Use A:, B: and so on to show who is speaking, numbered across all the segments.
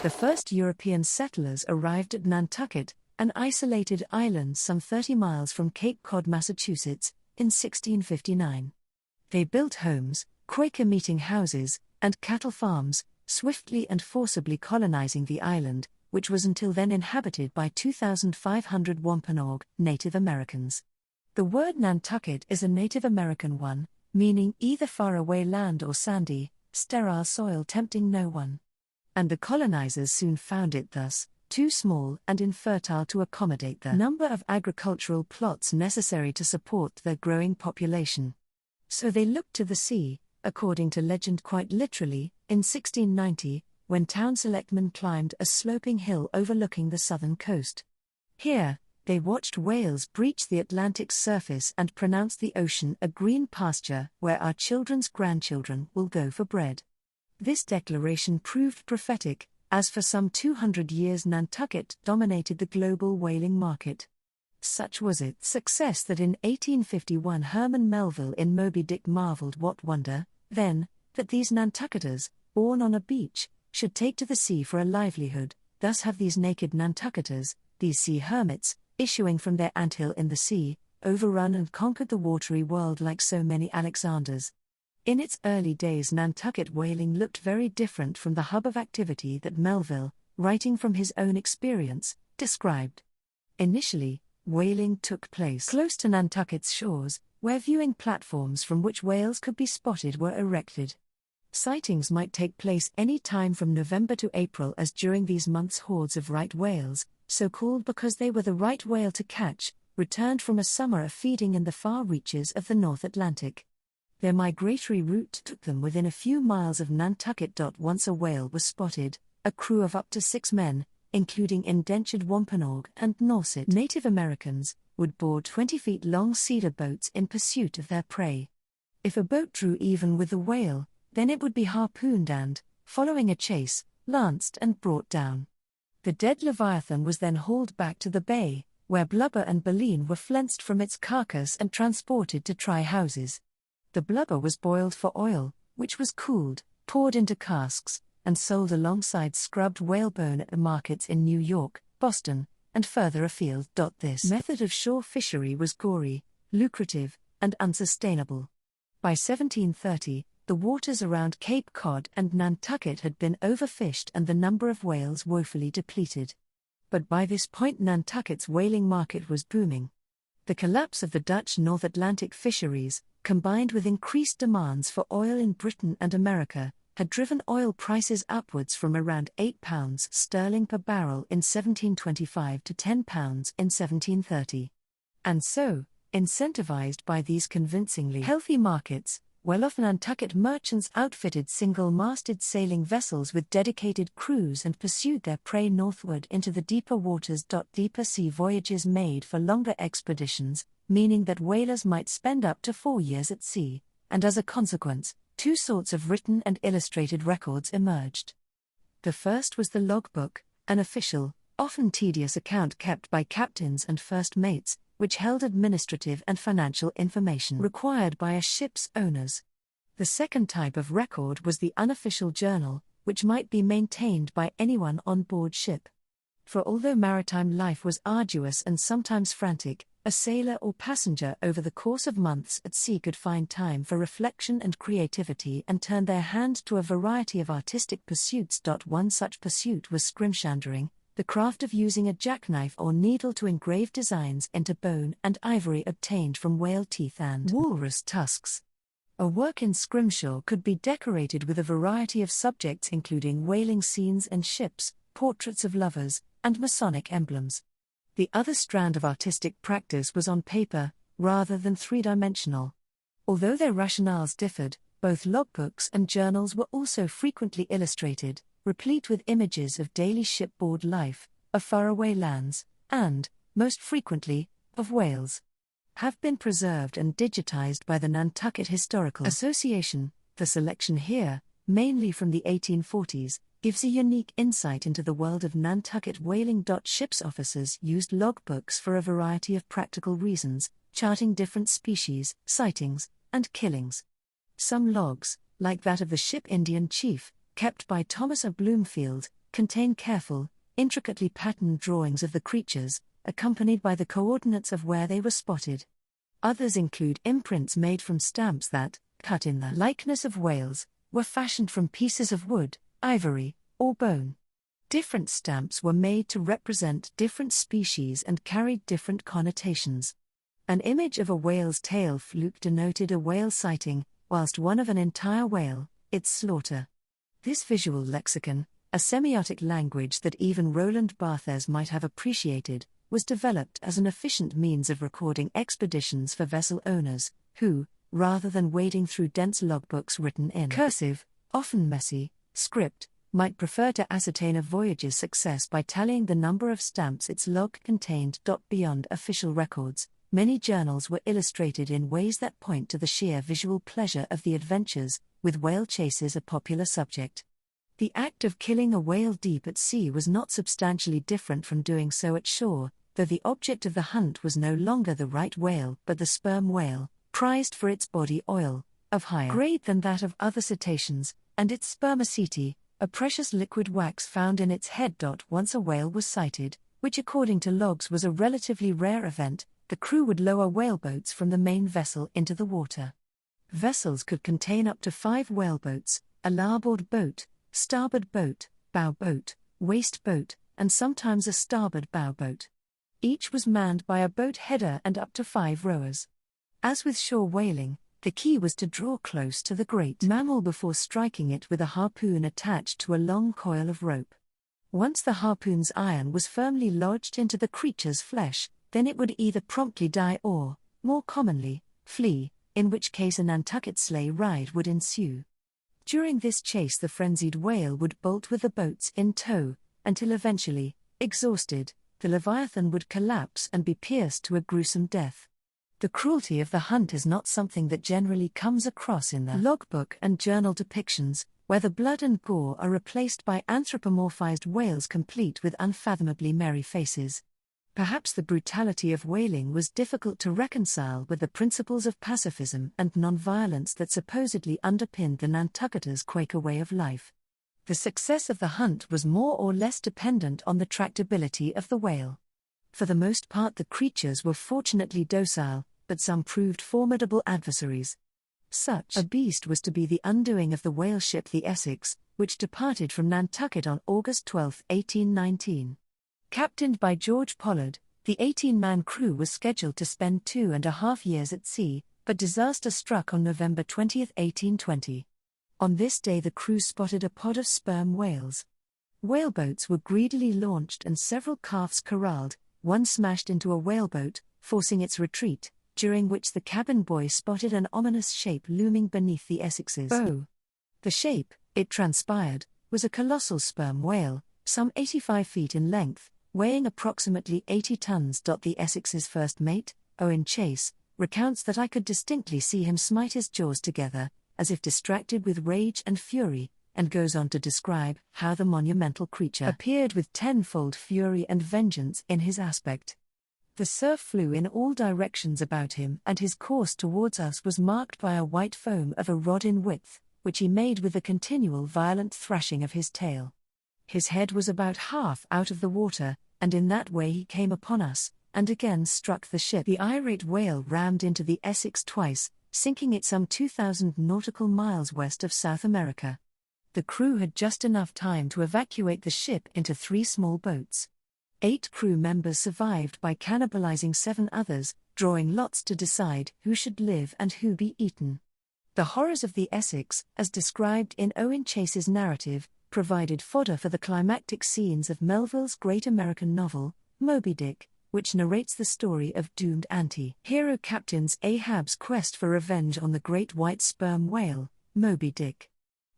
A: The first European settlers arrived at Nantucket, an isolated island some 30 miles from Cape Cod, Massachusetts, in 1659. They built homes, Quaker meeting houses, and cattle farms, swiftly and forcibly colonizing the island, which was until then inhabited by 2,500 Wampanoag, Native Americans. The word Nantucket is a Native American one, meaning either faraway land or sandy, sterile soil tempting no one. And the colonizers soon found it thus, too small and infertile to accommodate the number of agricultural plots necessary to support their growing population. So they looked to the sea, according to legend quite literally, in 1690, when town selectmen climbed a sloping hill overlooking the southern coast. Here, they watched whales breach the Atlantic's surface and pronounced the ocean a green pasture where our children's grandchildren will go for bread. This declaration proved prophetic, as for some 200 years Nantucket dominated the global whaling market. Such was its success that in 1851 Herman Melville in Moby Dick marveled what wonder, then, that these Nantucketers, born on a beach, should take to the sea for a livelihood, thus have these naked Nantucketers, these sea hermits, issuing from their anthill in the sea, overrun and conquered the watery world like so many Alexanders. In its early days Nantucket whaling looked very different from the hub of activity that Melville, writing from his own experience, described. Initially, whaling took place close to Nantucket's shores, where viewing platforms from which whales could be spotted were erected. Sightings might take place any time from November to April, as during these months hordes of right whales, so called because they were the right whale to catch, returned from a summer of feeding in the far reaches of the North Atlantic. Their migratory route took them within a few miles of Nantucket. Once a whale was spotted, a crew of up to 6 men, including indentured Wampanoag and Nauset Native Americans, would board 20-feet-long cedar boats in pursuit of their prey. If a boat drew even with the whale, then it would be harpooned and, following a chase, lanced and brought down. The dead leviathan was then hauled back to the bay, where blubber and baleen were flensed from its carcass and transported to try houses. The blubber was boiled for oil, which was cooled, poured into casks, and sold alongside scrubbed whalebone at the markets in New York, Boston, and further afield. This method of shore fishery was gory, lucrative, and unsustainable. By 1730, the waters around Cape Cod and Nantucket had been overfished and the number of whales woefully depleted. But by this point Nantucket's whaling market was booming. The collapse of the Dutch North Atlantic fisheries, combined with increased demands for oil in Britain and America, had driven oil prices upwards from around £8 sterling per barrel in 1725 to £10 in 1730. And so, incentivized by these convincingly healthy markets, well-off Nantucket merchants outfitted single-masted sailing vessels with dedicated crews and pursued their prey northward into the deeper waters. Deeper sea voyages made for longer expeditions, meaning that whalers might spend up to 4 years at sea, and as a consequence, 2 sorts of written and illustrated records emerged. The first was the logbook, an official, often tedious account kept by captains and first mates, which held administrative and financial information required by a ship's owners. The second type of record was the unofficial journal, which might be maintained by anyone on board ship. For although maritime life was arduous and sometimes frantic, a sailor or passenger over the course of months at sea could find time for reflection and creativity and turn their hand to a variety of artistic pursuits. One such pursuit was scrimshandering, the craft of using a jackknife or needle to engrave designs into bone and ivory obtained from whale teeth and walrus tusks. A work in scrimshaw could be decorated with a variety of subjects including whaling scenes and ships, portraits of lovers, and Masonic emblems. The other strand of artistic practice was on paper, rather than three-dimensional. Although their rationales differed, both logbooks and journals were also frequently illustrated, replete with images of daily shipboard life, of faraway lands, and, most frequently, of whales. Have been preserved and digitized by the Nantucket Historical Association. The selection here, mainly from the 1840s, gives a unique insight into the world of Nantucket whaling. Ship's officers used logbooks for a variety of practical reasons, charting different species, sightings, and killings. Some logs, like that of the ship Indian Chief, kept by Thomas of Bloomfield, contain careful, intricately patterned drawings of the creatures, accompanied by the coordinates of where they were spotted. Others include imprints made from stamps that, cut in the likeness of whales, were fashioned from pieces of wood, ivory, or bone. Different stamps were made to represent different species and carried different connotations. An image of a whale's tail fluke denoted a whale sighting, whilst one of an entire whale, its slaughter. This visual lexicon, a semiotic language that even Roland Barthes might have appreciated, was developed as an efficient means of recording expeditions for vessel owners, who, rather than wading through dense logbooks written in cursive, often messy, script, might prefer to ascertain a voyage's success by tallying the number of stamps its log contained. Beyond official records, many journals were illustrated in ways that point to the sheer visual pleasure of the adventures, with whale chases a popular subject. The act of killing a whale deep at sea was not substantially different from doing so at shore, though the object of the hunt was no longer the right whale but the sperm whale, prized for its body oil, of higher grade than that of other cetaceans, and its spermaceti, a precious liquid wax found in its head. Once a whale was sighted, which according to logs was a relatively rare event, the crew would lower whaleboats from the main vessel into the water. Vessels could contain up to 5 whaleboats, a larboard boat, starboard boat, bow boat, waist boat, and sometimes a starboard bow boat. Each was manned by a boat header and up to 5 rowers. As with shore whaling, the key was to draw close to the great mammal before striking it with a harpoon attached to a long coil of rope. Once the harpoon's iron was firmly lodged into the creature's flesh, then it would either promptly die or, more commonly, flee, in which case a Nantucket sleigh ride would ensue. During this chase the frenzied whale would bolt with the boats in tow, until eventually, exhausted, the Leviathan would collapse and be pierced to a gruesome death. The cruelty of the hunt is not something that generally comes across in the logbook and journal depictions, where the blood and gore are replaced by anthropomorphized whales complete with unfathomably merry faces. Perhaps the brutality of whaling was difficult to reconcile with the principles of pacifism and nonviolence that supposedly underpinned the Nantucketers' Quaker way of life. The success of the hunt was more or less dependent on the tractability of the whale. For the most part the creatures were fortunately docile, but some proved formidable adversaries. Such a beast was to be the undoing of the whaleship the Essex, which departed from Nantucket on August 12, 1819. Captained by George Pollard, the 18-man crew was scheduled to spend 2.5 years at sea, but disaster struck on November 20, 1820. On this day the crew spotted a pod of sperm whales. Whaleboats were greedily launched and several calves corralled, one smashed into a whaleboat, forcing its retreat, during which the cabin boy spotted an ominous shape looming beneath the Essex's bow. The shape, it transpired, was a colossal sperm whale, some 85 feet in length, weighing approximately 80 tons. The Essex's first mate, Owen Chase, recounts that I could distinctly see him smite his jaws together, as if distracted with rage and fury, and goes on to describe how the monumental creature appeared with tenfold fury and vengeance in his aspect. The surf flew in all directions about him, and his course towards us was marked by a white foam of a rod in width, which he made with the continual violent thrashing of his tail. His head was about half out of the water, and in that way he came upon us, and again struck the ship. The irate whale rammed into the Essex twice, sinking it some 2,000 nautical miles west of South America. The crew had just enough time to evacuate the ship into 3 small boats. 8 crew members survived by cannibalizing 7 others, drawing lots to decide who should live and who be eaten. The horrors of the Essex, as described in Owen Chase's narrative, provided fodder for the climactic scenes of Melville's great American novel, Moby Dick, which narrates the story of doomed anti-hero Captain Ahab's quest for revenge on the great white sperm whale, Moby Dick.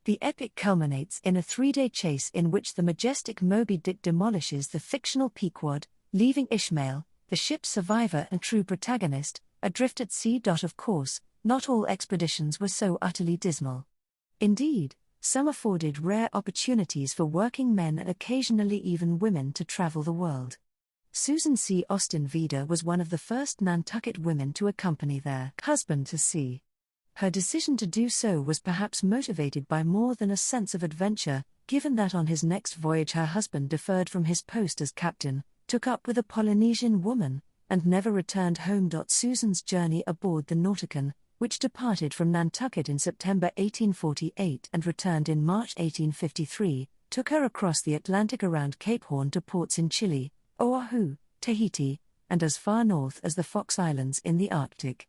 A: The epic culminates in a 3-day chase in which the majestic Moby Dick demolishes the fictional Pequod, leaving Ishmael, the ship's survivor and true protagonist, adrift at sea. Of course, not all expeditions were so utterly dismal. Indeed, some afforded rare opportunities for working men and occasionally even women to travel the world. Susan C. Austin Vida was one of the first Nantucket women to accompany their husband to sea. Her decision to do so was perhaps motivated by more than a sense of adventure, given that on his next voyage her husband deferred from his post as captain, took up with a Polynesian woman, and never returned home. Susan's journey aboard the Nautican, which departed from Nantucket in September 1848 and returned in March 1853, took her across the Atlantic around Cape Horn to ports in Chile, Oahu, Tahiti, and as far north as the Fox Islands in the Arctic.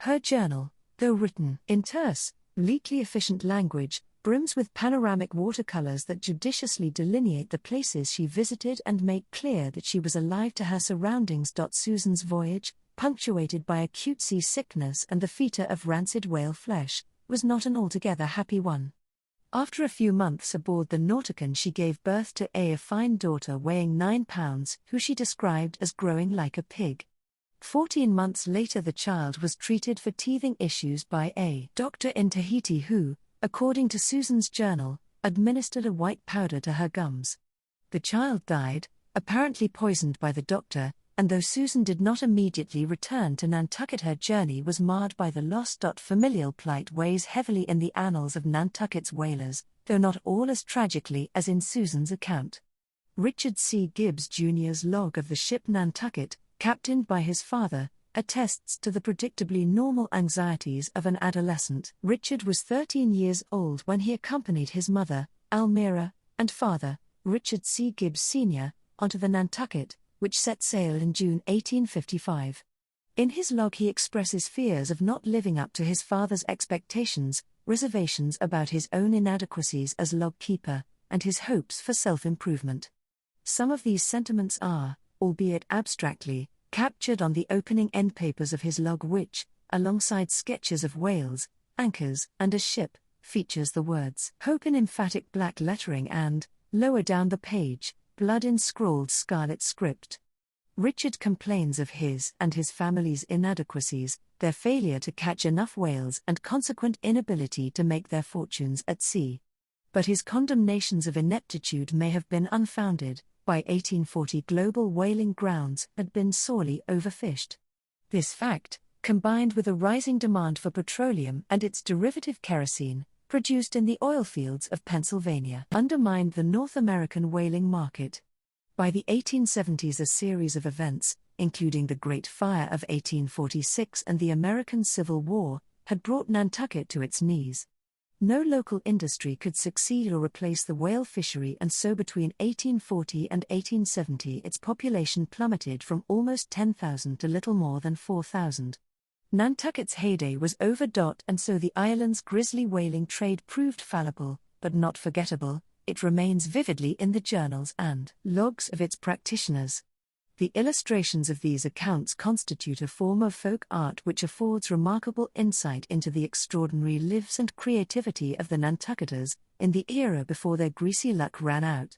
A: Her journal, though written in terse, bleakly efficient language, brims with panoramic watercolors that judiciously delineate the places she visited and make clear that she was alive to her surroundings. Susan's voyage, punctuated by acute seasickness and the feta of rancid whale flesh, was not an altogether happy one. After a few months aboard the Nautican, she gave birth to a fine daughter weighing 9 pounds, who she described as growing like a pig. 14 months later the child was treated for teething issues by a doctor in Tahiti who, according to Susan's journal, administered a white powder to her gums. The child died, apparently poisoned by the doctor, and though Susan did not immediately return to Nantucket, her journey was marred by the loss. Familial plight weighs heavily in the annals of Nantucket's whalers, though not all as tragically as in Susan's account. Richard C. Gibbs Jr.'s log of the ship Nantucket, captained by his father, attests to the predictably normal anxieties of an adolescent. Richard was 13 years old when he accompanied his mother, Almira, and father, Richard C. Gibbs Sr., onto the Nantucket, which set sail in June 1855. In his log he expresses fears of not living up to his father's expectations, reservations about his own inadequacies as log keeper, and his hopes for self-improvement. Some of these sentiments are, albeit abstractly, captured on the opening end papers of his log, which, alongside sketches of whales, anchors, and a ship, features the words "Hope" in emphatic black lettering and, lower down the page, blood in scrawled scarlet script. Richard complains of his and his family's inadequacies, their failure to catch enough whales and consequent inability to make their fortunes at sea. But his condemnations of ineptitude may have been unfounded. By 1840 global whaling grounds had been sorely overfished. This fact, combined with a rising demand for petroleum and its derivative kerosene, produced in the oil fields of Pennsylvania, undermined the North American whaling market. By the 1870s a series of events, including the Great Fire of 1846 and the American Civil War, had brought Nantucket to its knees. No local industry could succeed or replace the whale fishery, and so between 1840 and 1870 its population plummeted from almost 10,000 to little more than 4,000. Nantucket's heyday was over. And so the island's grisly whaling trade proved fallible, but not forgettable. It remains vividly in the journals and logs of its practitioners. The illustrations of these accounts constitute a form of folk art which affords remarkable insight into the extraordinary lives and creativity of the Nantucketers in the era before their greasy luck ran out.